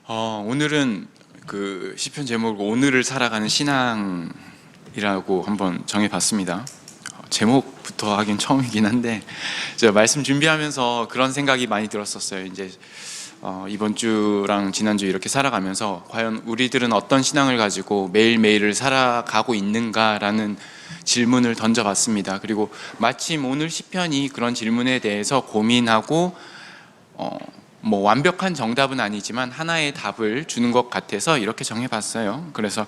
오늘은 그 시편 제목을 오늘을 살아가는 신앙이라고 한번 정해봤습니다. 제목부터 하긴 처음이긴 한데 제가 말씀 준비하면서 그런 생각이 많이 들었었어요. 이제 이번 주랑 지난주 이렇게 살아가면서 과연 우리들은 어떤 신앙을 가지고 매일매일을 살아가고 있는가라는 질문을 던져봤습니다. 그리고 마침 오늘 시편이 그런 질문에 대해서 고민하고 뭐 완벽한 정답은 아니지만 하나의 답을 주는 것 같아서 이렇게 정해봤어요. 그래서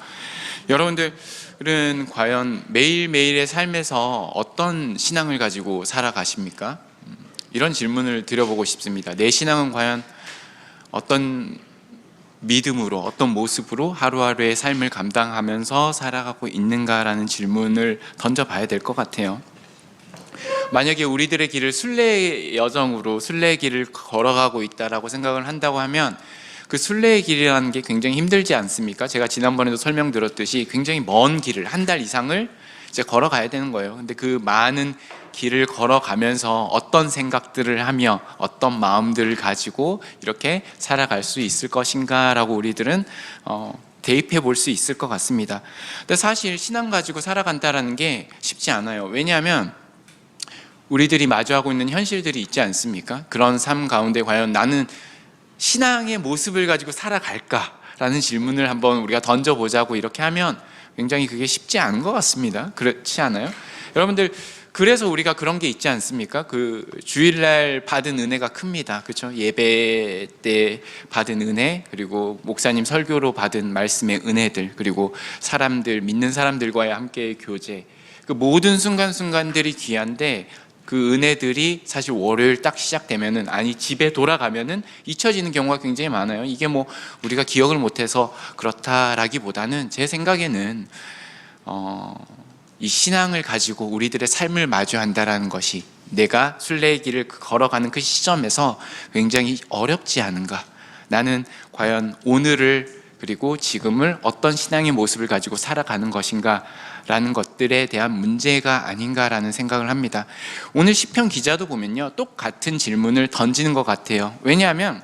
여러분들은 과연 매일매일의 삶에서 어떤 신앙을 가지고 살아가십니까? 이런 질문을 드려보고 싶습니다. 내 신앙은 과연 어떤 믿음으로, 어떤 모습으로 하루하루의 삶을 감당하면서 살아가고 있는가라는 질문을 던져봐야 될 것 같아요. 만약에 우리들의 길을 순례의 여정으로 순례의 길을 걸어가고 있다라고 생각을 한다고 하면 그 순례의 길이라는 게 굉장히 힘들지 않습니까? 제가 지난번에도 설명드렸듯이 굉장히 먼 길을 한 달 이상을 이제 걸어가야 되는 거예요. 근데 그 많은 길을 걸어가면서 어떤 생각들을 하며 어떤 마음들을 가지고 이렇게 살아갈 수 있을 것인가라고 우리들은 대입해 볼 수 있을 것 같습니다. 근데 사실 신앙 가지고 살아간다라는 게 쉽지 않아요. 왜냐하면 우리들이 마주하고 있는 현실들이 있지 않습니까? 그런 삶 가운데 과연 나는 신앙의 모습을 가지고 살아갈까라는 질문을 한번 우리가 던져보자고 이렇게 하면 굉장히 그게 쉽지 않은 것 같습니다. 그렇지 않아요? 여러분들, 그래서 우리가 그런 게 있지 않습니까? 그 주일날 받은 은혜가 큽니다. 그렇죠? 예배 때 받은 은혜, 그리고 목사님 설교로 받은 말씀의 은혜들, 그리고 사람들, 믿는 사람들과의 함께의 교제, 그 모든 순간순간들이 귀한데 그 은혜들이 사실 월요일 딱 시작되면은, 아니 집에 돌아가면은 잊혀지는 경우가 굉장히 많아요. 이게 뭐 우리가 기억을 못해서 그렇다라기보다는 제 생각에는 이 신앙을 가지고 우리들의 삶을 마주한다라는 것이 내가 순례의 길을 걸어가는 그 시점에서 굉장히 어렵지 않은가. 나는 과연 오늘을 그리고 지금을 어떤 신앙의 모습을 가지고 살아가는 것인가 라는 것들에 대한 문제가 아닌가라는 생각을 합니다. 오늘 시편 기자도 보면요, 똑같은 질문을 던지는 것 같아요. 왜냐하면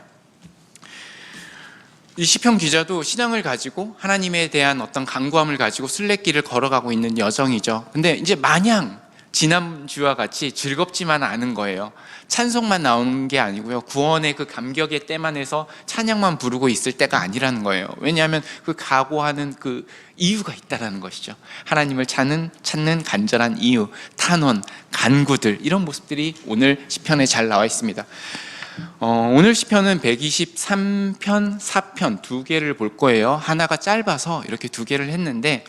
이 시편 기자도 신앙을 가지고 하나님에 대한 어떤 간구함을 가지고 순례길을 걸어가고 있는 여정이죠. 근데 이제 마냥 지난주와 같이 즐겁지만 않은 거예요. 찬송만 나오는 게 아니고요, 구원의 그 감격의 때만해서 찬양만 부르고 있을 때가 아니라는 거예요. 왜냐하면 그 각오하는 그 이유가 있다는 것이죠. 하나님을 찾는 간절한 이유, 탄원, 간구들, 이런 모습들이 오늘 시편에 잘 나와 있습니다. 오늘 시편은 123편, 4편 두 개를 볼 거예요. 하나가 짧아서 이렇게 두 개를 했는데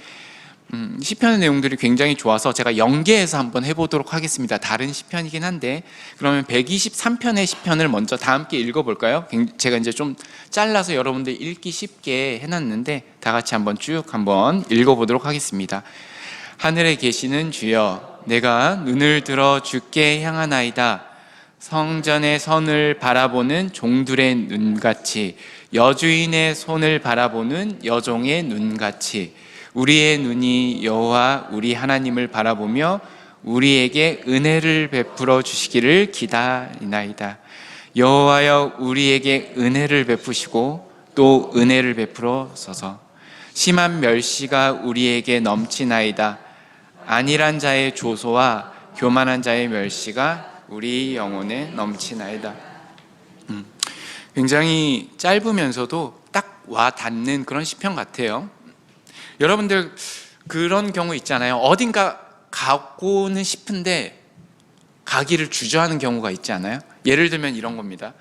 시편의 내용들이 굉장히 좋아서 제가 연계해서 한번 해보도록 하겠습니다. 다른 시편이긴 한데, 그러면 123편의 시편을 먼저 다 함께 읽어볼까요? 제가 이제 좀 잘라서 여러분들 읽기 쉽게 해놨는데 다 같이 한번 쭉 한번 읽어보도록 하겠습니다. 하늘에 계시는 주여, 내가 눈을 들어 주께 향하나이다. 성전의 선을 바라보는 종들의 눈같이, 여주인의 손을 바라보는 여종의 눈같이 우리의 눈이 여호와 우리 하나님을 바라보며 우리에게 은혜를 베풀어 주시기를 기다리나이다. 여호와여, 우리에게 은혜를 베푸시고 또 은혜를 베풀어서서 심한 멸시가 우리에게 넘치나이다. 안일한 자의 조소와 교만한 자의 멸시가 우리 영혼에 넘치나이다. 굉장히 짧으면서도 딱 와 닿는 그런 시편 같아요. 여러분들 그런 경우 있잖아요. 어딘가 가고는 싶은데 가기를 주저하는 경우가 있지 않아요? 예를 들면 이런 겁니다.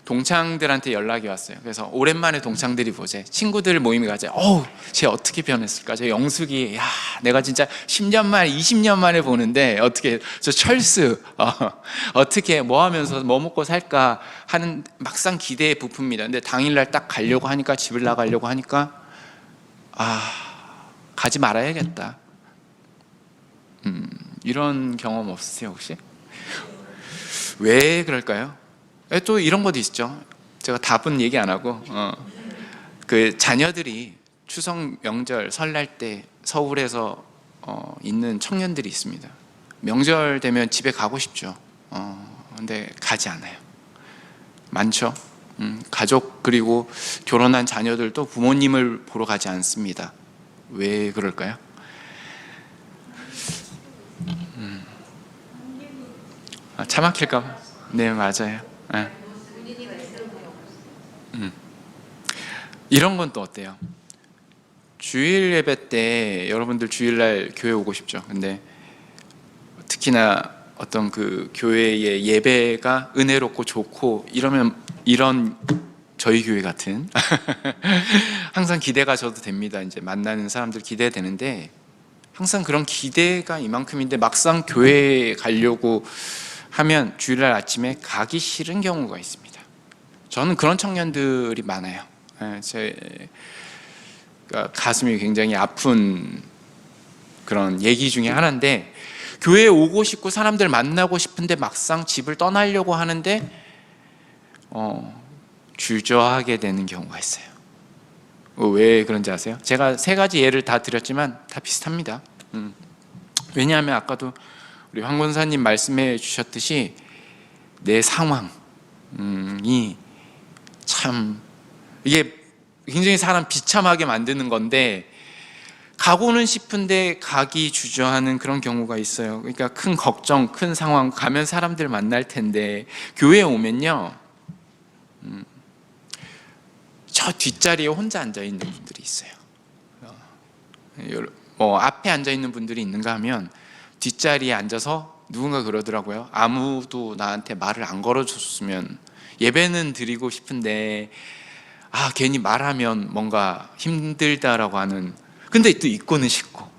동창들한테 연락이 왔어요. 그래서 오랜만에 동창들이 보재. 친구들 모임이 가재. 쟤 어떻게 변했을까? 저 영숙이, 야, 내가 진짜 10년 만에 20년 만에 보는데 어떻게, 저 철수 어떻게 뭐 하면서 뭐 먹고 살까 하는 막상 기대에 부풉니다. 근데 당일날 딱 가려고 하니까, 집을 나가려고 하니까 가지 말아야겠다. 이런 경험 없으세요 혹시? 왜 그럴까요? 또 이런 것도 있죠. 제가 답은 얘기 안 하고 그 자녀들이 추석 명절 설날 때 서울에서 있는 청년들이 있습니다. 명절 되면 집에 가고 싶죠. 근데 가지 않아요. 많죠. 가족 그리고 결혼한 자녀들도 부모님을 보러 가지 않습니다. 왜 그럴까요? 차 막힐까 봐. 네, 맞아요. 네. 이런 건 또 어때요? 주일 예배 때 여러분들 주일날 교회 오고 싶죠. 근데 특히나 어떤 그 교회의 예배가 은혜롭고 좋고 이러면 이런 저희 교회 같은 항상 기대가 저도 됩니다. 이제 만나는 사람들 기대되는데 항상 그런 기대가 이만큼인데 막상 교회에 가려고 하면 주일날 아침에 가기 싫은 경우가 있습니다. 저는 그런 청년들이 많아요. 제 가슴이 굉장히 아픈 그런 얘기 중에 하나인데, 교회에 오고 싶고 사람들 만나고 싶은데 막상 집을 떠나려고 하는데 주저하게 되는 경우가 있어요. 왜 그런지 아세요? 제가 3가지 예를 다 드렸지만 다 비슷합니다. 왜냐하면 아까도 우리 황 권사님 말씀해 주셨듯이 내 상황이 참 이게 굉장히 사람 비참하게 만드는 건데, 가고는 싶은데 가기 주저하는 그런 경우가 있어요. 그러니까 큰 걱정, 큰 상황, 가면 사람들 만날 텐데 교회에 오면요, 저 뒷자리에 혼자 앉아 있는 분들이 있어요. 앞에 앉아 있는 분들이 있는가 하면 뒷자리에 앉아서 누군가 그러더라고요. 아무도 나한테 말을 안 걸어줬으면, 예배는 드리고 싶은데 괜히 말하면 뭔가 힘들다라고 하는, 근데 또 있고는 싶고,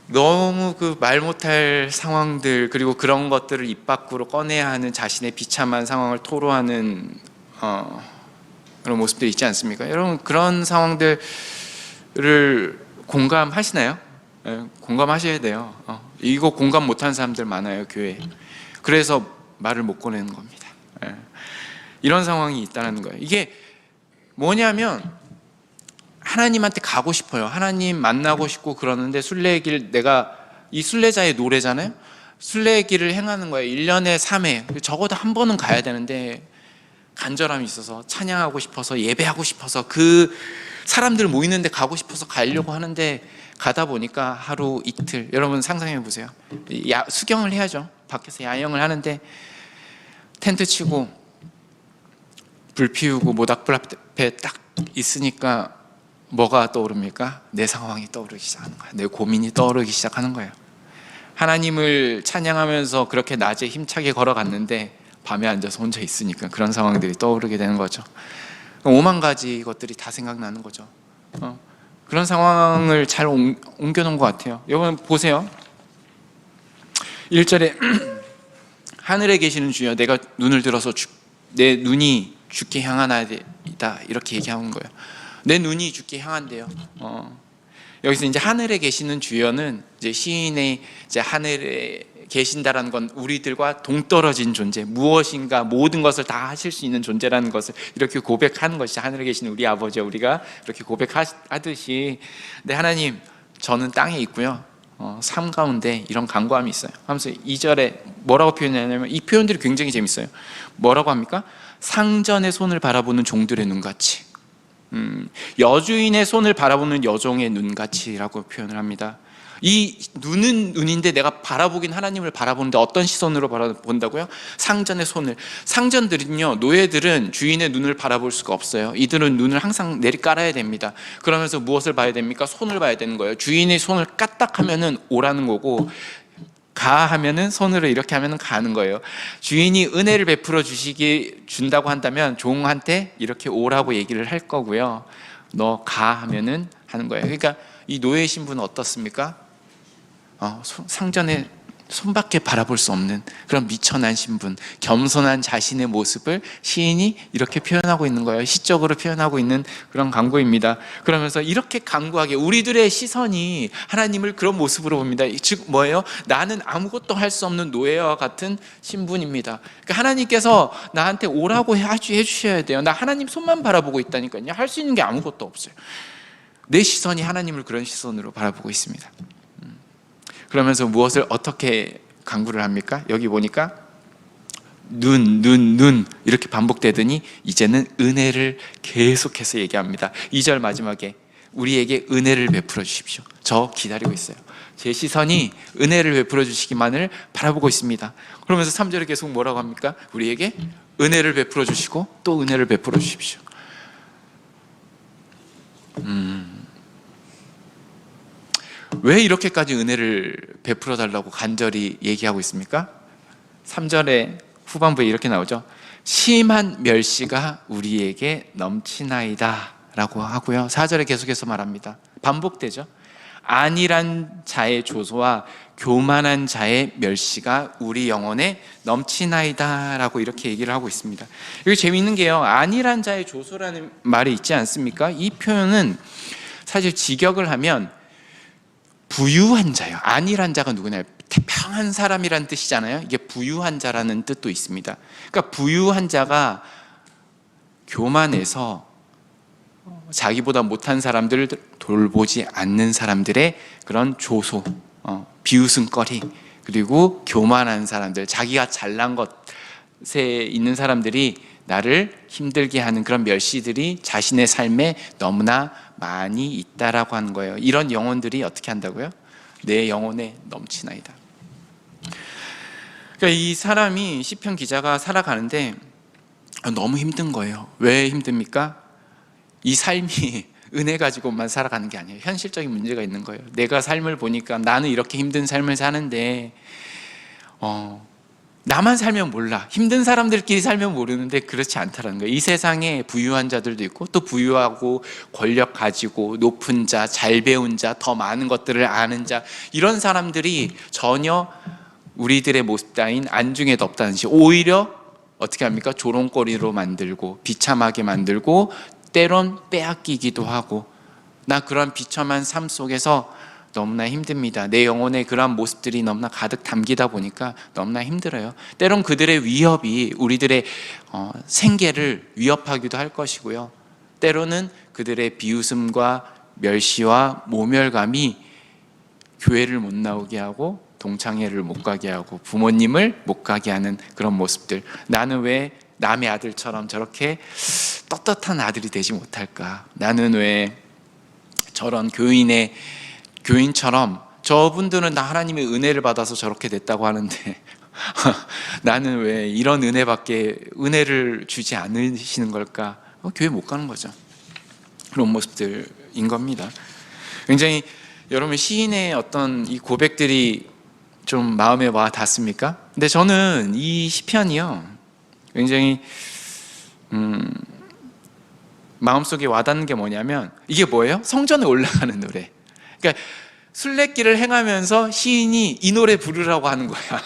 너무 그 말 못할 상황들, 그리고 그런 것들을 입 밖으로 꺼내야 하는 자신의 비참한 상황을 토로하는 그런 모습들이 있지 않습니까? 여러분, 그런 상황들을 공감하시나요? 공감하셔야 돼요. 이거 공감 못하는 사람들 많아요, 교회에. 그래서 말을 못 꺼내는 겁니다. 이런 상황이 있다는 거예요. 이게 뭐냐면, 하나님한테 가고 싶어요. 하나님 만나고 싶고 그러는데 순례길, 내가 이 순례자의 노래잖아요. 순례길을 행하는 거예요. 1년에 3회, 적어도 한 번은 가야 되는데 간절함이 있어서, 찬양하고 싶어서, 예배하고 싶어서, 그 사람들 모이는데 가고 싶어서 가려고 하는데, 가다 보니까 하루 이틀, 여러분 상상해 보세요. 수경을 해야죠. 밖에서 야영을 하는데 텐트 치고 불 피우고 모닥불 앞에 딱 있으니까 뭐가 떠오릅니까? 내 상황이 떠오르기 시작하는 거예요. 내 고민이 떠오르기 시작하는 거예요. 하나님을 찬양하면서 그렇게 낮에 힘차게 걸어갔는데 밤에 앉아서 혼자 있으니까 그런 상황들이 떠오르게 되는 거죠. 5만 가지 것들이 다 생각나는 거죠. 그런 상황을 잘 옮겨놓은 것 같아요. 여러분 보세요. 1절에 하늘에 계시는 주여, 내가 눈을 들어서 내 눈이 주께 향하나이다, 이렇게 얘기하는 거예요. 내 눈이 주께 향한대요. 여기서 이제 하늘에 계시는 주여는 이제 시인의 이제 하늘에 계신다라는 건 우리들과 동떨어진 존재, 무엇인가 모든 것을 다 하실 수 있는 존재라는 것을 이렇게 고백하는 것이 하늘에 계신 우리 아버지, 우리가 이렇게 고백하듯이, 네 하나님, 저는 땅에 있고요, 삶 가운데 이런 간구함이 있어요 하면서 2절에 뭐라고 표현하냐면, 이 표현들이 굉장히 재밌어요. 뭐라고 합니까? 상전의 손을 바라보는 종들의 눈같이, 여주인의 손을 바라보는 여종의 눈같이라고 표현을 합니다. 이 눈은 눈인데 내가 바라보긴 하나님을 바라보는데 어떤 시선으로 바라본다고요? 상전의 손을. 상전들은요, 노예들은 주인의 눈을 바라볼 수가 없어요. 이들은 눈을 항상 내리깔아야 됩니다. 그러면서 무엇을 봐야 됩니까? 손을 봐야 되는 거예요. 주인의 손을 까딱하면은 오라는 거고, 가 하면은 손으로 이렇게 하면은 가는 거예요. 주인이 은혜를 베풀어 준다고 한다면 종한테 이렇게 오라고 얘기를 할 거고요, 너 가 하면은 하는 거예요. 그러니까 이 노예 신분은 어떻습니까? 상전의 손밖에 바라볼 수 없는 그런 미천한 신분, 겸손한 자신의 모습을 시인이 이렇게 표현하고 있는 거예요. 시적으로 표현하고 있는 그런 강구입니다. 그러면서 이렇게 강구하게 우리들의 시선이 하나님을 그런 모습으로 봅니다. 즉 뭐예요? 나는 아무것도 할 수 없는 노예와 같은 신분입니다. 그러니까 하나님께서 나한테 오라고 해주셔야 돼요. 나 하나님 손만 바라보고 있다니까요. 할 수 있는 게 아무것도 없어요. 내 시선이 하나님을 그런 시선으로 바라보고 있습니다. 그러면서 무엇을 어떻게 간구를 합니까? 여기 보니까 눈 이렇게 반복되더니 이제는 은혜를 계속해서 얘기합니다. 2절 마지막에 우리에게 은혜를 베풀어 주십시오. 저 기다리고 있어요. 제 시선이 은혜를 베풀어 주시기만을 바라보고 있습니다. 그러면서 3절에 계속 뭐라고 합니까? 우리에게 은혜를 베풀어 주시고 또 은혜를 베풀어 주십시오. 왜 이렇게까지 은혜를 베풀어 달라고 간절히 얘기하고 있습니까? 3절에 후반부에 이렇게 나오죠. 심한 멸시가 우리에게 넘치나이다 라고 하고요. 4절에 계속해서 말합니다. 반복되죠. 안일한 자의 조소와 교만한 자의 멸시가 우리 영혼에 넘치나이다 라고 이렇게 얘기를 하고 있습니다. 여기 재미있는 게요, 안일한 자의 조소라는 말이 있지 않습니까? 이 표현은 사실 직역을 하면 부유한 자요. 안일한 자가 누구냐? 태평한 사람이란 뜻이잖아요. 이게 부유한 자라는 뜻도 있습니다. 그러니까 부유한 자가 교만해서 자기보다 못한 사람들을 돌보지 않는 사람들의 그런 조소, 비웃음거리, 그리고 교만한 사람들, 자기가 잘난 것에 있는 사람들이 나를 힘들게 하는 그런 멸시들이 자신의 삶에 너무나 많이 있다라고 하는 거예요. 이런 영혼들이 어떻게 한다고요? 내 영혼에 넘치나이다. 그러니까 이 사람이 시편 기자가 살아가는데 너무 힘든 거예요. 왜 힘듭니까? 이 삶이 은혜 가지고만 살아가는 게 아니에요. 현실적인 문제가 있는 거예요. 내가 삶을 보니까 나는 이렇게 힘든 삶을 사는데 나만 살면 몰라. 힘든 사람들끼리 살면 모르는데 그렇지 않다는 거예요. 이 세상에 부유한 자들도 있고 또 부유하고 권력 가지고 높은 자, 잘 배운 자, 더 많은 것들을 아는 자, 이런 사람들이 전혀 우리들의 모습 따윈 안중에도 없다는 시, 오히려 어떻게 합니까? 조롱거리로 만들고 비참하게 만들고 때론 빼앗기기도 하고, 나 그런 비참한 삶 속에서 너무나 힘듭니다. 내 영혼에 그러한 모습들이 너무나 가득 담기다 보니까 너무나 힘들어요. 때론 그들의 위협이 우리들의 생계를 위협하기도 할 것이고요. 때로는 그들의 비웃음과 멸시와 모멸감이 교회를 못 나오게 하고 동창회를 못 가게 하고 부모님을 못 가게 하는 그런 모습들. 나는 왜 남의 아들처럼 저렇게 떳떳한 아들이 되지 못할까? 나는 왜 저런 교인처럼, 저분들은 나 하나님의 은혜를 받아서 저렇게 됐다고 하는데 나는 왜 이런 은혜를 주지 않으시는 걸까? 교회 못 가는 거죠. 그런 모습들인 겁니다. 굉장히 여러분, 시인의 어떤 이 고백들이 좀 마음에 와 닿습니까? 근데 저는 이 시편이요, 굉장히 마음속에 와닿는 게 뭐냐면, 이게 뭐예요? 성전에 올라가는 노래. 그러니까 순례길을 행하면서 시인이 이 노래 부르라고 하는 거야.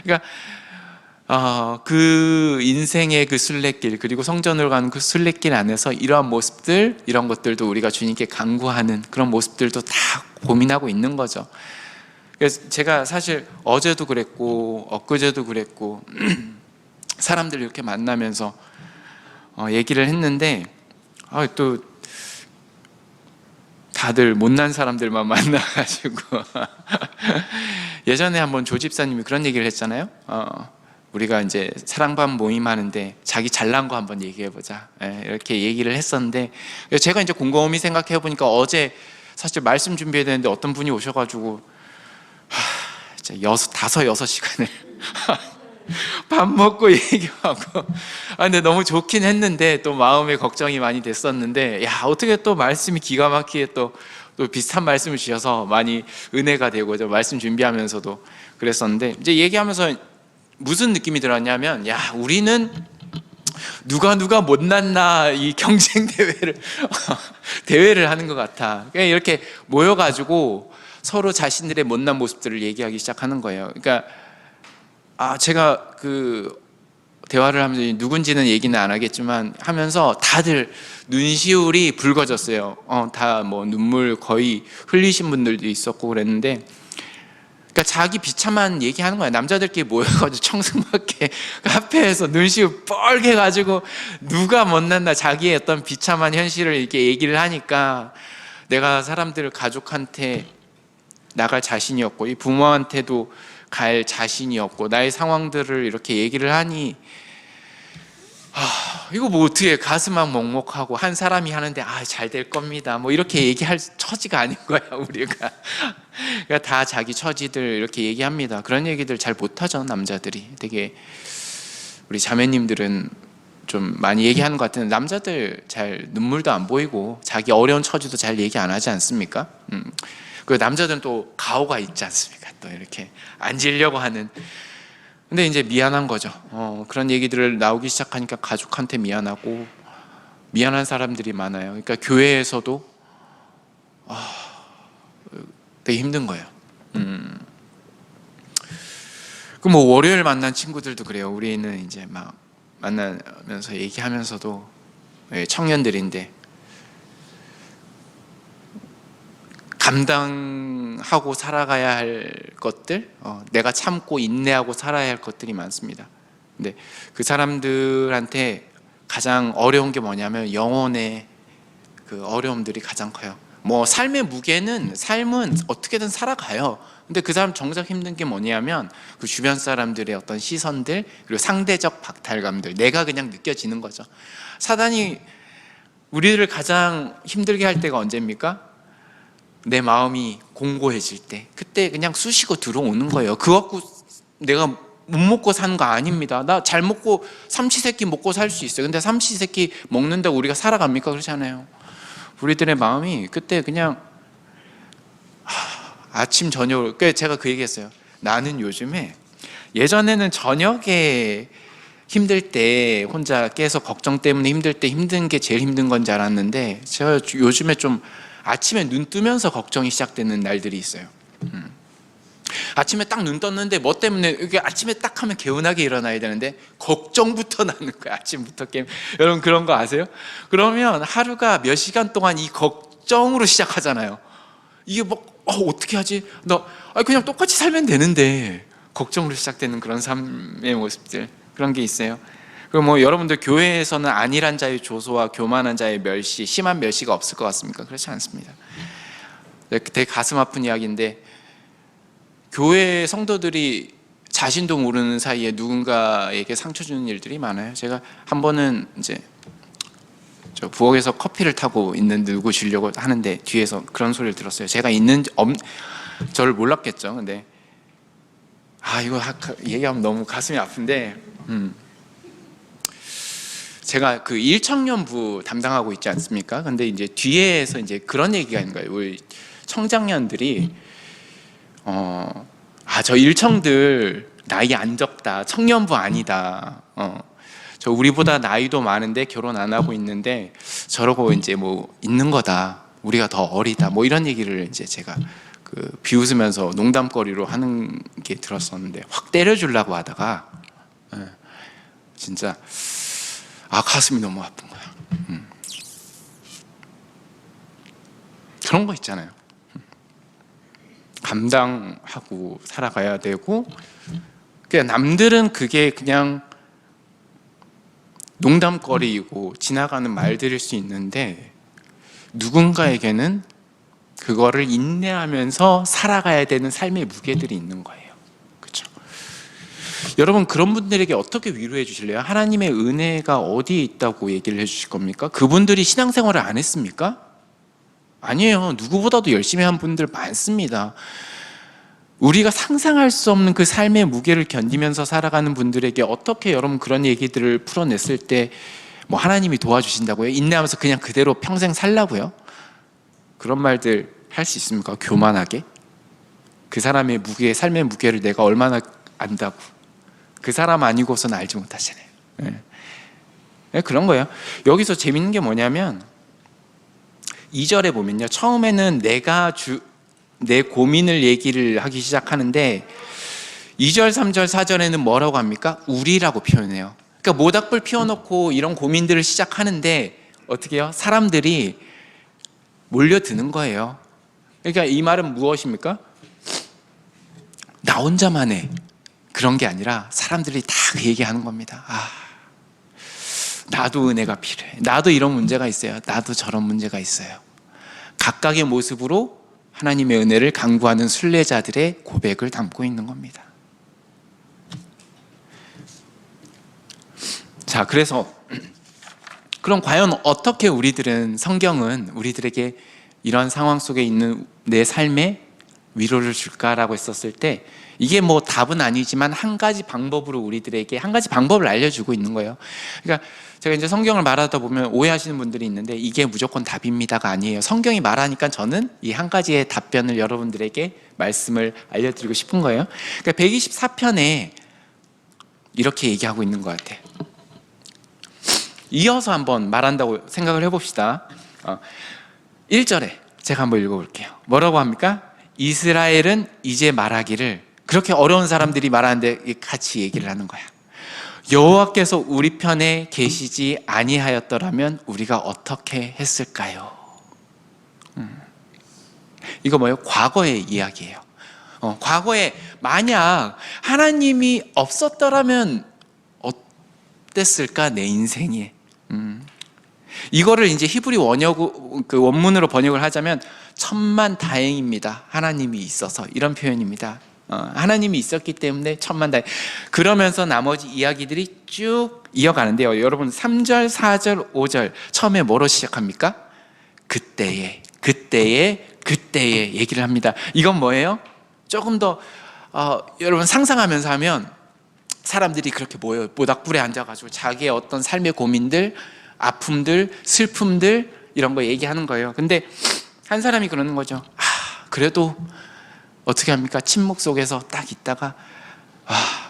그러니까 그 인생의 그 순례길, 그리고 성전으로 가는 그 순례길 안에서 이러한 모습들, 이런 것들도 우리가 주님께 간구하는 그런 모습들도 다 고민하고 있는 거죠. 그래서 제가 사실 어제도 그랬고 엊그제도 그랬고 사람들 이렇게 만나면서 얘기를 했는데 또 다들 못난 사람들만 만나가지고 예전에 한번 조 집사님이 그런 얘기를 했잖아요. 우리가 이제 사랑반 모임 하는데 자기 잘난 거 한번 얘기해보자, 이렇게 얘기를 했었는데, 제가 이제 곰곰이 생각해 보니까 어제 사실 말씀 준비해야 되는데 어떤 분이 오셔가지고 진짜 5-6시간을 밥 먹고 얘기하고, 근데 너무 좋긴 했는데 또 마음에 걱정이 많이 됐었는데, 어떻게 또 말씀이 기가 막히게 또 비슷한 말씀을 주셔서 많이 은혜가 되고, 말씀 준비하면서도 그랬었는데, 이제 얘기하면서 무슨 느낌이 들었냐면, 우리는 누가 못났나 이 경쟁 대회를 하는 것 같아. 그냥 이렇게 모여가지고 서로 자신들의 못난 모습들을 얘기하기 시작하는 거예요. 그러니까 제가 그 대화를 하면서 누군지는 얘기는 안 하겠지만 하면서 다들 눈시울이 붉어졌어요. 다 뭐 눈물 거의 흘리신 분들도 있었고 그랬는데, 그러니까 자기 비참한 얘기하는 거야. 남자들끼리 모여가지고 청승맞게 카페에서 눈시울 뻘게 가지고 누가 못났나 자기의 어떤 비참한 현실을 이렇게 얘기를 하니까, 내가 사람들 가족한테 나갈 자신이 없고 이 부모한테도 갈 자신이 없고 나의 상황들을 이렇게 얘기를 하니 이거 뭐 어떻게 가슴만 먹먹하고 한 사람이 하는데 잘 될 겁니다 뭐 이렇게 얘기할 처지가 아닌 거야 우리가. 그러니까 다 자기 처지들 이렇게 얘기합니다. 그런 얘기들 잘 못하죠 남자들이. 되게 우리 자매님들은 좀 많이 얘기하는 것 같은데 남자들 잘 눈물도 안 보이고 자기 어려운 처지도 잘 얘기 안 하지 않습니까? 그 남자들은 또 가오가 있지 않습니까? 또 이렇게 앉으려고 하는. 근데 이제 미안한 거죠. 그런 얘기들을 나오기 시작하니까 가족한테 미안하고 미안한 사람들이 많아요. 그러니까 교회에서도 되게 힘든 거예요. 그 뭐 월요일 만난 친구들도 그래요. 우리는 이제 막 만나면서 얘기하면서도 청년들인데 감당하고 살아가야 할 것들, 내가 참고 인내하고 살아야 할 것들이 많습니다. 근데 그 사람들한테 가장 어려운 게 뭐냐면 영혼의 그 어려움들이 가장 커요. 뭐 삶의 무게는 삶은 어떻게든 살아가요. 근데 그 사람 정작 힘든 게 뭐냐면 그 주변 사람들의 어떤 시선들 그리고 상대적 박탈감들, 내가 그냥 느껴지는 거죠. 사단이 우리를 가장 힘들게 할 때가 언제입니까? 내 마음이 공고해질 때, 그때 그냥 쑤시고 들어오는 거예요. 그거 갖고 내가 못 먹고 사는 거 아닙니다. 나 잘 먹고 삼시세끼 먹고 살 수 있어요. 근데 삼시세끼 먹는다고 우리가 살아갑니까? 그렇지 않아요. 우리들의 마음이 그때 그냥 아침 저녁, 제가 그 얘기했어요. 나는 요즘에, 예전에는 저녁에 힘들 때 혼자 깨서 걱정 때문에 힘들 때 힘든 게 제일 힘든 건 줄 알았는데 제가 요즘에 좀 아침에 눈 뜨면서 걱정이 시작되는 날들이 있어요. 아침에 딱 눈 떴는데 뭐 때문에, 이게 아침에 딱 하면 개운하게 일어나야 되는데 걱정부터 나는 거야. 아침부터 게임. 여러분 그런 거 아세요? 그러면 하루가 몇 시간 동안 이 걱정으로 시작하잖아요. 이게 뭐 어떻게 하지? 나 그냥 똑같이 살면 되는데 걱정으로 시작되는 그런 삶의 모습들, 그런 게 있어요. 그리고 뭐 여러분들 교회에서는 안일한 자의 조소와 교만한 자의 멸시, 심한 멸시가 없을 것 같습니까? 그렇지 않습니다. 되게 가슴 아픈 이야기인데, 교회 성도들이 자신도 모르는 사이에 누군가에게 상처 주는 일들이 많아요. 제가 한 번은 이제 저 부엌에서 커피를 타고 있는 누구 주려고 하는데 뒤에서 그런 소리를 들었어요. 제가 저를 몰랐겠죠. 근데 이거 얘기하면 너무 가슴이 아픈데, 제가 그 일청년부 담당하고 있지 않습니까? 근데 이제 뒤에서 이제 그런 얘기가 있는 거예요. 우리 청장년들이 저 일청들 나이 안 적다, 청년부 아니다, 저 우리보다 나이도 많은데 결혼 안 하고 있는데 저러고 이제 뭐 있는 거다, 우리가 더 어리다, 뭐 이런 얘기를 이제 제가 그 비웃으면서 농담거리로 하는 게 들었었는데, 확 때려주려고 하다가 진짜 가슴이 너무 아픈 거야. 그런 거 있잖아요. 감당하고 살아가야 되고, 그냥 남들은 그게 그냥 농담거리이고 지나가는 말들일 수 있는데 누군가에게는 그거를 인내하면서 살아가야 되는 삶의 무게들이 있는 거예요. 그렇죠? 여러분 그런 분들에게 어떻게 위로해 주실래요? 하나님의 은혜가 어디에 있다고 얘기를 해 주실 겁니까? 그분들이 신앙생활을 안 했습니까? 아니에요. 누구보다도 열심히 한 분들 많습니다. 우리가 상상할 수 없는 그 삶의 무게를 견디면서 살아가는 분들에게 어떻게 여러분 그런 얘기들을 풀어냈을 때 뭐 하나님이 도와주신다고요? 인내하면서 그냥 그대로 평생 살라고요? 그런 말들 할 수 있습니까? 교만하게? 그 사람의 무게, 삶의 무게를 내가 얼마나 안다고. 그 사람 아니고서는 알지 못하시네요. 네, 그런 거예요. 여기서 재밌는 게 뭐냐면 2절에 보면요, 처음에는 내 고민을 얘기를 하기 시작하는데 2절, 3절, 4절에는 뭐라고 합니까? 우리라고 표현해요. 그러니까 모닥불 피워놓고 이런 고민들을 시작하는데 어떻게 해요? 사람들이 몰려드는 거예요. 그러니까 이 말은 무엇입니까? 나 혼자만 해, 그런 게 아니라 사람들이 다 그 얘기하는 겁니다. 나도 은혜가 필요해, 나도 이런 문제가 있어요, 나도 저런 문제가 있어요. 각각의 모습으로 하나님의 은혜를 간구하는 순례자들의 고백을 담고 있는 겁니다. 자, 그래서 그럼 과연 어떻게 우리들은, 성경은 우리들에게 이런 상황 속에 있는 내 삶에 위로를 줄까라고 했었을 때, 이게 뭐 답은 아니지만 한 가지 방법으로 우리들에게 한 가지 방법을 알려주고 있는 거예요. 그러니까 제가 이제 성경을 말하다 보면 오해하시는 분들이 있는데, 이게 무조건 답입니다가 아니에요. 성경이 말하니까 저는 이 한 가지의 답변을 여러분들에게 말씀을 알려드리고 싶은 거예요. 그러니까 124편에 이렇게 얘기하고 있는 것 같아요. 이어서 한번 말한다고 생각을 해봅시다. 1절에 제가 한번 읽어볼게요. 뭐라고 합니까? 이스라엘은 이제 말하기를, 그렇게 어려운 사람들이 말하는데 같이 얘기를 하는 거야. 여호와께서 우리 편에 계시지 아니하였더라면 우리가 어떻게 했을까요? 이거 뭐예요? 과거의 이야기예요. 과거에 만약 하나님이 없었더라면 어땠을까 내 인생이. 이거를 이제 히브리 원문으로 번역을 하자면 천만다행입니다, 하나님이 있어서, 이런 표현입니다. 하나님이 있었기 때문에 천만다행. 그러면서 나머지 이야기들이 쭉 이어가는데요. 여러분 3절, 4절, 5절 처음에 뭐로 시작합니까? 그때에 얘기를 합니다. 이건 뭐예요? 조금 더 여러분 상상하면서 하면, 사람들이 그렇게 모여요. 모닥불에 앉아가지고 자기의 어떤 삶의 고민들, 아픔들, 슬픔들, 이런 거 얘기하는 거예요. 근데 한 사람이 그러는 거죠. 그래도 어떻게 합니까? 침묵 속에서 딱 있다가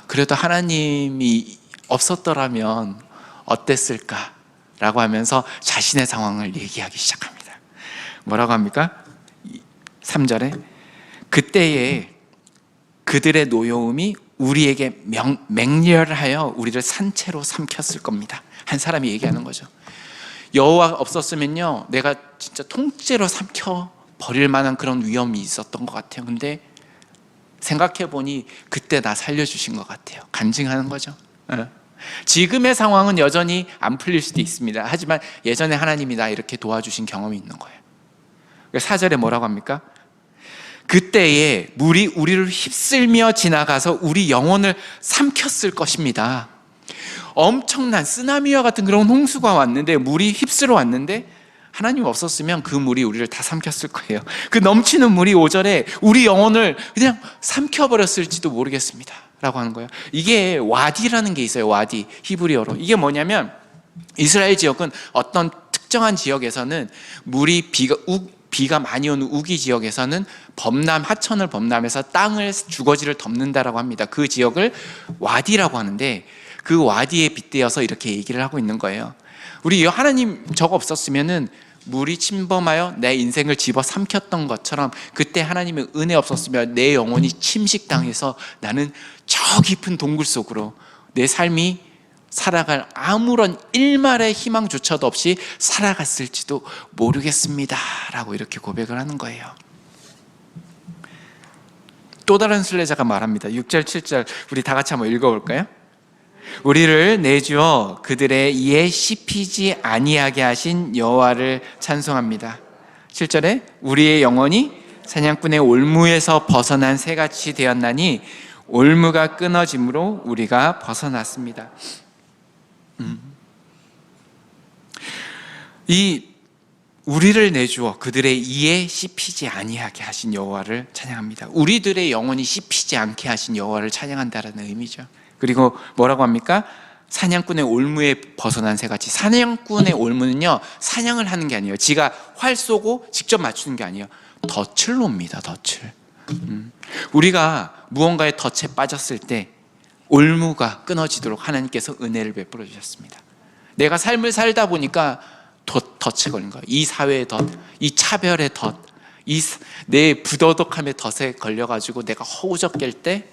그래도 하나님이 없었더라면 어땠을까? 라고 하면서 자신의 상황을 얘기하기 시작합니다. 뭐라고 합니까? 3절에 그때에 그들의 노여움이 우리에게 맹렬하여 우리를 산채로 삼켰을 겁니다. 한 사람이 얘기하는 거죠. 여호와가 없었으면요, 내가 진짜 통째로 삼켜 버릴 만한 그런 위험이 있었던 것 같아요. 근데 생각해보니 그때 나 살려주신 것 같아요. 간증하는 거죠. 지금의 상황은 여전히 안 풀릴 수도 있습니다. 하지만 예전에 하나님이 나 이렇게 도와주신 경험이 있는 거예요. 4절에 뭐라고 합니까? 그때에 물이 우리를 휩쓸며 지나가서 우리 영혼을 삼켰을 것입니다. 엄청난 쓰나미와 같은 그런 홍수가 왔는데, 물이 휩쓸어 왔는데, 하나님 없었으면 그 물이 우리를 다 삼켰을 거예요. 그 넘치는 물이 5절에 우리 영혼을 그냥 삼켜버렸을지도 모르겠습니다 라고 하는 거예요. 이게 와디라는 게 있어요. 와디, 히브리어로. 이게 뭐냐면, 이스라엘 지역은 어떤 특정한 지역에서는 물이 비가 많이 오는 우기 지역에서는 하천을 범람해서 땅을, 주거지를 덮는다라고 합니다. 그 지역을 와디라고 하는데, 그 와디에 빗대어서 이렇게 얘기를 하고 있는 거예요. 우리 하나님 저거 없었으면은 물이 침범하여 내 인생을 집어 삼켰던 것처럼, 그때 하나님의 은혜 없었으면 내 영혼이 침식당해서 나는 저 깊은 동굴 속으로 내 삶이 살아갈 아무런 일말의 희망조차도 없이 살아갔을지도 모르겠습니다 라고 이렇게 고백을 하는 거예요. 또 다른 순례자가 말합니다. 6절, 7절 우리 다 같이 한번 읽어볼까요? 우리를 내주어 그들의 이에 씹히지 아니하게 하신 여호와를 찬송합니다. 7절에 우리의 영혼이 사냥꾼의 올무에서 벗어난 새같이 되었나니 올무가 끊어짐으로 우리가 벗어났습니다. 이 우리를 내주어 그들의 이에 씹히지 아니하게 하신 여호와를 찬양합니다. 우리들의 영혼이 씹히지 않게 하신 여호와를 찬양한다라는 의미죠. 그리고 뭐라고 합니까? 사냥꾼의 올무에 벗어난 새같이. 사냥꾼의 올무는요, 사냥을 하는 게 아니에요. 지가 활 쏘고 직접 맞추는 게 아니에요. 덫을 놉니다. 덫을. 우리가 무언가의 덫에 빠졌을 때 올무가 끊어지도록 하나님께서 은혜를 베풀어 주셨습니다. 내가 삶을 살다 보니까 덫에 걸린 거예요. 이 사회의 덫, 이 차별의 덫, 이 내 부도덕함의 덫에 걸려가지고 내가 허우적댈 때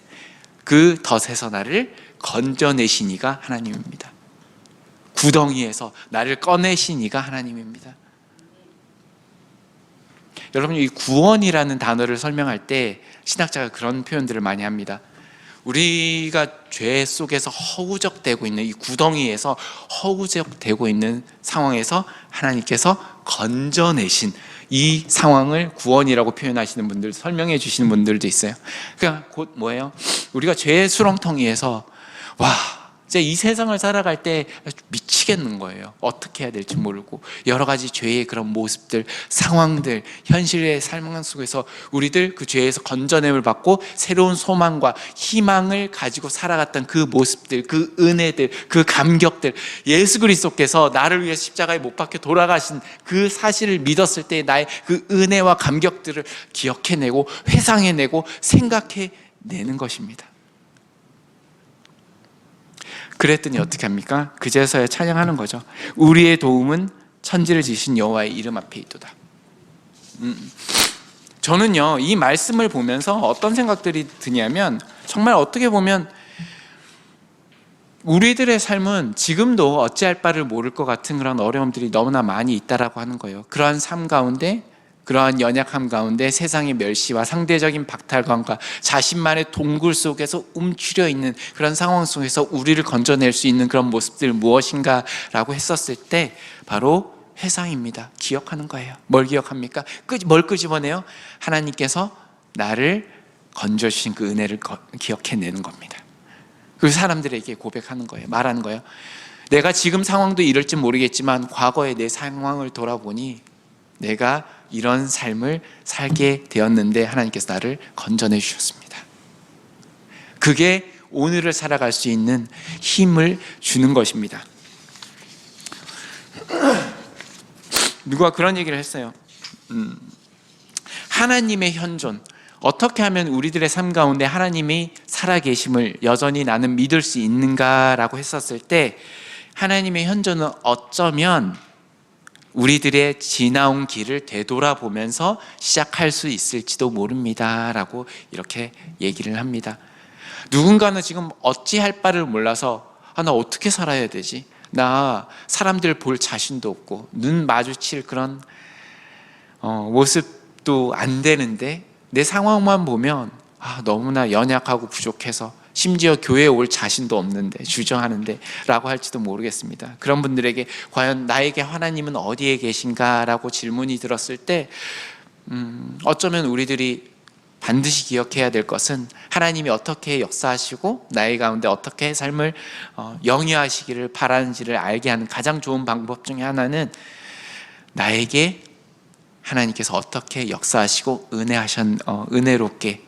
그 덫에서 나를 건져내신 이가 하나님입니다. 구덩이에서 나를 꺼내신 이가 하나님입니다. 여러분, 이 구원이라는 단어를 설명할 때 신학자가 그런 표현들을 많이 합니다. 우리가 죄 속에서 허우적대고 있는 이 구덩이에서 허우적대고 있는 상황에서 하나님께서 건져내신 이 상황을 구원이라고 표현하시는 분들, 설명해 주시는 분들도 있어요. 그러니까 곧 뭐예요? 우리가 죄의 수렁텅이에서 이제 이 세상을 살아갈 때 미치겠는 거예요. 어떻게 해야 될지 모르고 여러 가지 죄의 그런 모습들, 상황들, 현실의 삶 속에서 우리들 그 죄에서 건져냄을 받고 새로운 소망과 희망을 가지고 살아갔던 그 모습들, 그 은혜들, 그 감격들, 예수 그리스도께서 나를 위해 십자가에 못 박혀 돌아가신 그 사실을 믿었을 때 나의 그 은혜와 감격들을 기억해내고 회상해내고 생각해내는 것입니다. 그랬더니 어떻게 합니까? 그제서야 찬양하는 거죠. 우리의 도움은 천지를 지으신 여호와의 이름 앞에 있도다. 저는요, 이 말씀을 보면서 어떤 생각들이 드냐면, 정말 어떻게 보면 우리들의 삶은 지금도 어찌할 바를 모를 것 같은 그런 어려움들이 너무나 많이 있다라고 하는 거예요. 그러한 삶 가운데, 그러한 연약함 가운데 세상의 멸시와 상대적인 박탈감과 자신만의 동굴 속에서 움츠려 있는 그런 상황 속에서 우리를 건져낼 수 있는 그런 모습들 무엇인가라고 했었을 때 바로 회상입니다. 기억하는 거예요. 뭘 기억합니까? 뭘 끄집어내요? 하나님께서 나를 건져주신 그 은혜를 기억해내는 겁니다. 그 사람들에게 고백하는 거예요. 말하는 거예요. 내가 지금 상황도 이럴지 모르겠지만 과거의 내 상황을 돌아보니 내가 이런 삶을 살게 되었는데 하나님께서 나를 건져내 주셨습니다. 그게 오늘을 살아갈 수 있는 힘을 주는 것입니다. 누가 그런 얘기를 했어요. 하나님의 현존, 어떻게 하면 우리들의 삶 가운데 하나님이 살아계심을 여전히 나는 믿을 수 있는가라고 했었을 때, 하나님의 현존은 어쩌면 우리들의 지나온 길을 되돌아보면서 시작할 수 있을지도 모릅니다 라고 이렇게 얘기를 합니다. 누군가는 지금 어찌할 바를 몰라서 나 어떻게 살아야 되지? 나 사람들 볼 자신도 없고 눈 마주칠 그런 모습도 안 되는데 내 상황만 보면 너무나 연약하고 부족해서 심지어 교회에 올 자신도 없는데 주저하는데 라고 할지도 모르겠습니다. 그런 분들에게 과연 나에게 하나님은 어디에 계신가 라고 질문이 들었을 때 어쩌면 우리들이 반드시 기억해야 될 것은 하나님이 어떻게 역사하시고 나의 가운데 어떻게 삶을 영위하시기를 바라는지를 알게 하는 가장 좋은 방법 중에 하나는 나에게 하나님께서 어떻게 역사하시고 은혜롭게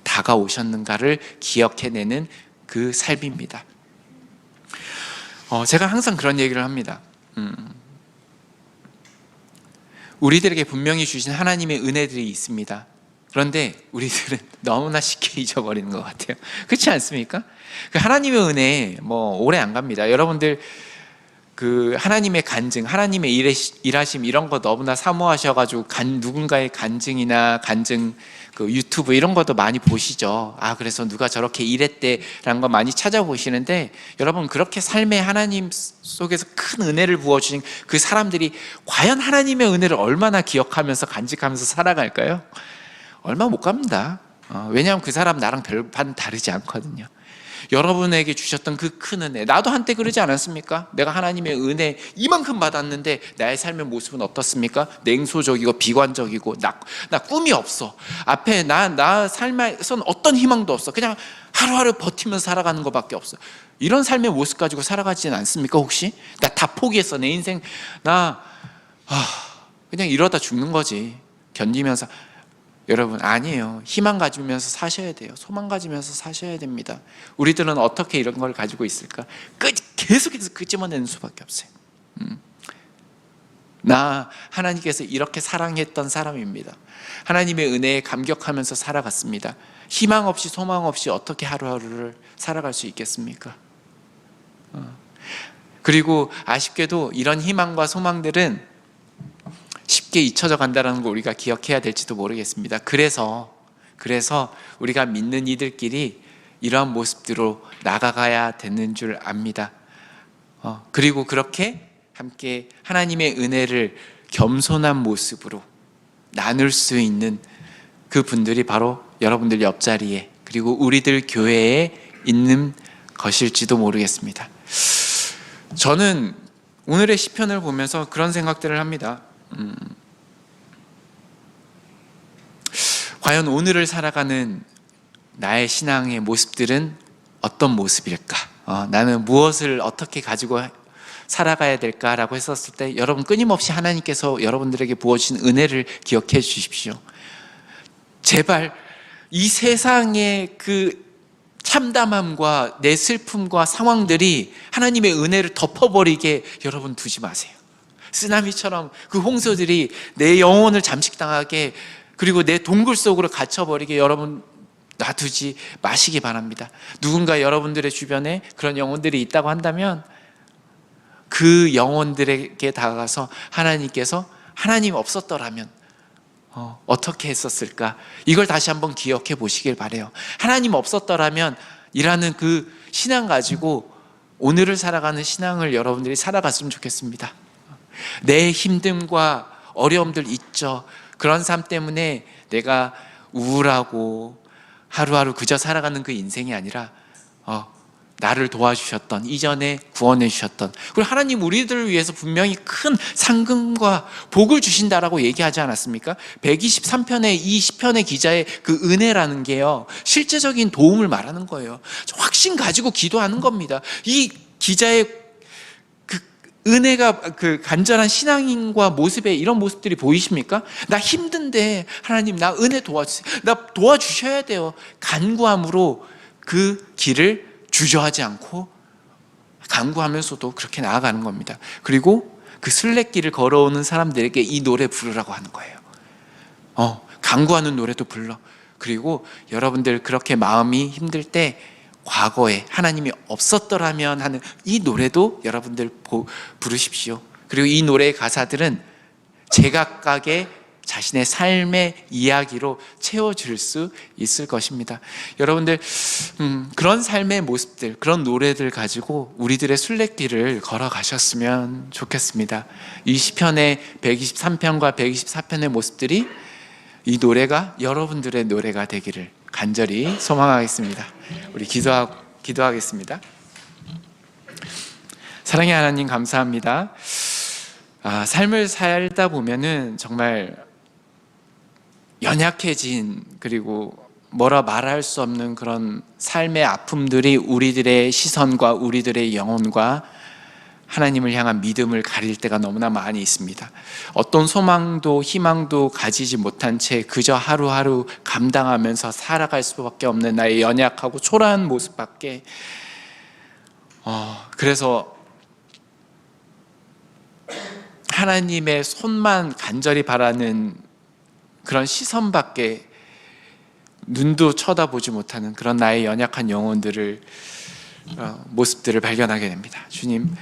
다가오셨는가를 기억해내는 그 삶입니다. 제가 항상 그런 얘기를 합니다. 우리들에게 분명히 주신 하나님의 은혜들이 있습니다. 그런데 우리들은 너무나 쉽게 잊어버리는 것 같아요. 그렇지 않습니까? 그 하나님의 은혜 오래 안 갑니다. 여러분들 그 하나님의 간증, 하나님의 일하심 이런 거 너무나 사모하셔가지고 누군가의 간증이나 간증 그 유튜브 이런 것도 많이 보시죠. 그래서 누가 저렇게 일했대라는 거 많이 찾아보시는데, 여러분 그렇게 삶의 하나님 속에서 큰 은혜를 부어주신 그 사람들이 과연 하나님의 은혜를 얼마나 기억하면서 간직하면서 살아갈까요? 얼마 못 갑니다. 왜냐하면 그 사람 나랑 별반 다르지 않거든요. 여러분에게 주셨던 그 큰 은혜, 나도 한때 그러지 않았습니까? 내가 하나님의 은혜 이만큼 받았는데 나의 삶의 모습은 어떻습니까? 냉소적이고 비관적이고 나 꿈이 없어. 앞에 나 삶에선 어떤 희망도 없어. 그냥 하루하루 버티면서 살아가는 것밖에 없어. 이런 삶의 모습 가지고 살아가지는 않습니까? 혹시? 나 다 포기했어. 내 인생 그냥 이러다 죽는 거지. 견디면서. 여러분 아니에요. 희망 가지면서 사셔야 돼요. 소망 가지면서 사셔야 됩니다. 우리들은 어떻게 이런 걸 가지고 있을까? 계속해서 끄집어내는 수밖에 없어요. 나 하나님께서 이렇게 사랑했던 사람입니다. 하나님의 은혜에 감격하면서 살아갔습니다. 희망 없이 소망 없이 어떻게 하루하루를 살아갈 수 있겠습니까? 그리고 아쉽게도 이런 희망과 소망들은 쉽게 잊혀져 간다는 걸 우리가 기억해야 될지도 모르겠습니다. 그래서 우리가 믿는 이들끼리 이러한 모습들로 나가가야 되는 줄 압니다. 그리고 그렇게 함께 하나님의 은혜를 겸손한 모습으로 나눌 수 있는 그 분들이 바로 여러분들 옆자리에, 그리고 우리들 교회에 있는 것일지도 모르겠습니다. 저는 오늘의 시편을 보면서 그런 생각들을 합니다. 과연 오늘을 살아가는 나의 신앙의 모습들은 어떤 모습일까? 나는 무엇을 어떻게 가지고 살아가야 될까라고 했었을 때 여러분 끊임없이 하나님께서 여러분들에게 부어주신 은혜를 기억해 주십시오. 제발 이 세상의 그 참담함과 내 슬픔과 상황들이 하나님의 은혜를 덮어버리게 여러분 두지 마세요. 쓰나미처럼 그 홍수들이 내 영혼을 잠식당하게, 그리고 내 동굴 속으로 갇혀버리게 여러분 놔두지 마시기 바랍니다. 누군가 여러분들의 주변에 그런 영혼들이 있다고 한다면 그 영혼들에게 다가가서 하나님께서 하나님 없었더라면 어떻게 했었을까? 이걸 다시 한번 기억해 보시길 바래요. 하나님 없었더라면 이라는 그 신앙 가지고 오늘을 살아가는 신앙을 여러분들이 살아갔으면 좋겠습니다. 내 힘듦과 어려움들 있죠. 그런 삶 때문에 내가 우울하고 하루하루 그저 살아가는 그 인생이 아니라 나를 도와주셨던, 이전에 구원해 주셨던, 그리고 하나님 우리들을 위해서 분명히 큰 상금과 복을 주신다라고 얘기하지 않았습니까? 123편의 이 시편의 기자의 그 은혜라는 게요, 실제적인 도움을 말하는 거예요. 확신 가지고 기도하는 겁니다. 이 기자의 그 은혜가, 그 간절한 신앙인과 모습에 이런 모습들이 보이십니까? 나 힘든데 하나님 나 은혜 도와주세요. 나 도와주셔야 돼요. 간구함으로 그 길을 주저하지 않고 간구하면서도 그렇게 나아가는 겁니다. 그리고 그 순례길을 걸어오는 사람들에게 이 노래 부르라고 하는 거예요. 간구하는 노래도 불러. 그리고 여러분들 그렇게 마음이 힘들 때 과거에 하나님이 없었더라면 하는 이 노래도 여러분들 부르십시오. 그리고 이 노래의 가사들은 제각각의 자신의 삶의 이야기로 채워줄 수 있을 것입니다. 여러분들 그런 삶의 모습들, 그런 노래들 가지고 우리들의 순례길을 걸어가셨으면 좋겠습니다. 이 시편의 123편과 124편의 모습들이 이 노래가 여러분들의 노래가 되기를 간절히 소망하겠습니다. 우리 기도하겠습니다. 사랑의 하나님, 감사합니다. 삶을 살다 보면은 정말 연약해진, 그리고 뭐라 말할 수 없는 그런 삶의 아픔들이 우리들의 시선과 우리들의 영혼과 하나님을 향한 믿음을 가릴 때가 너무나 많이 있습니다. 어떤 소망도 희망도 가지지 못한 채 그저 하루하루 감당하면서 살아갈 수밖에 없는 나의 연약하고 초라한 모습밖에, 그래서 하나님의 손만 간절히 바라는 그런 시선밖에 눈도 쳐다보지 못하는 그런 나의 연약한 영혼들을, 모습들을 발견하게 됩니다. 주님,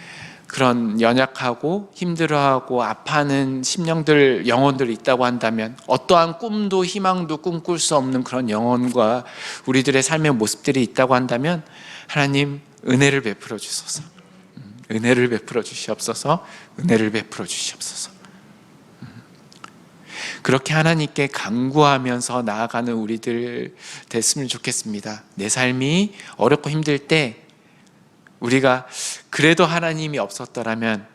그런 연약하고 힘들어하고 아파하는 심령들, 영혼들이 있다고 한다면, 어떠한 꿈도 희망도 꿈꿀 수 없는 그런 영혼과 우리들의 삶의 모습들이 있다고 한다면 하나님 은혜를 베풀어 주소서. 은혜를 베풀어 주시옵소서. 은혜를 베풀어 주시옵소서. 그렇게 하나님께 간구하면서 나아가는 우리들 됐으면 좋겠습니다. 내 삶이 어렵고 힘들 때 우리가 그래도 하나님이 없었더라면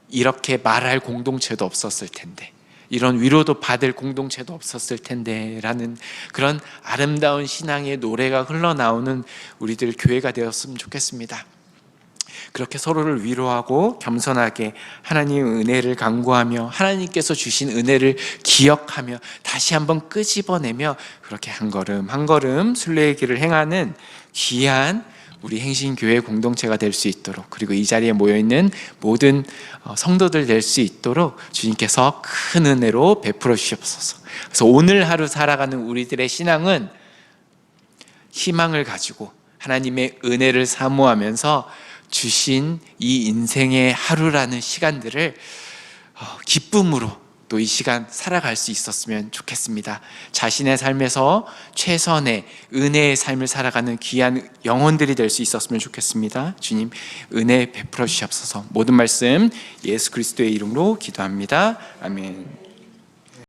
이렇게 말할 공동체도 없었을 텐데, 이런 위로도 받을 공동체도 없었을 텐데 라는 그런 아름다운 신앙의 노래가 흘러나오는 우리들 교회가 되었으면 좋겠습니다. 그렇게 서로를 위로하고 겸손하게 하나님의 은혜를 간구하며 하나님께서 주신 은혜를 기억하며 다시 한번 끄집어내며 그렇게 한 걸음 한 걸음 순례의 길을 행하는 귀한 우리 행신교회 공동체가 될 수 있도록, 그리고 이 자리에 모여있는 모든 성도들 될 수 있도록 주님께서 큰 은혜로 베풀어 주시옵소서. 그래서 오늘 하루 살아가는 우리들의 신앙은 희망을 가지고 하나님의 은혜를 사모하면서 주신 이 인생의 하루라는 시간들을 기쁨으로 또 이 시간 살아갈 수 있었으면 좋겠습니다. 자신의 삶에서 최선의 은혜의 삶을 살아가는 귀한 영혼들이 될 수 있었으면 좋겠습니다. 주님, 은혜 베풀어 주시옵소서. 모든 말씀 예수 그리스도의 이름으로 기도합니다. 아멘.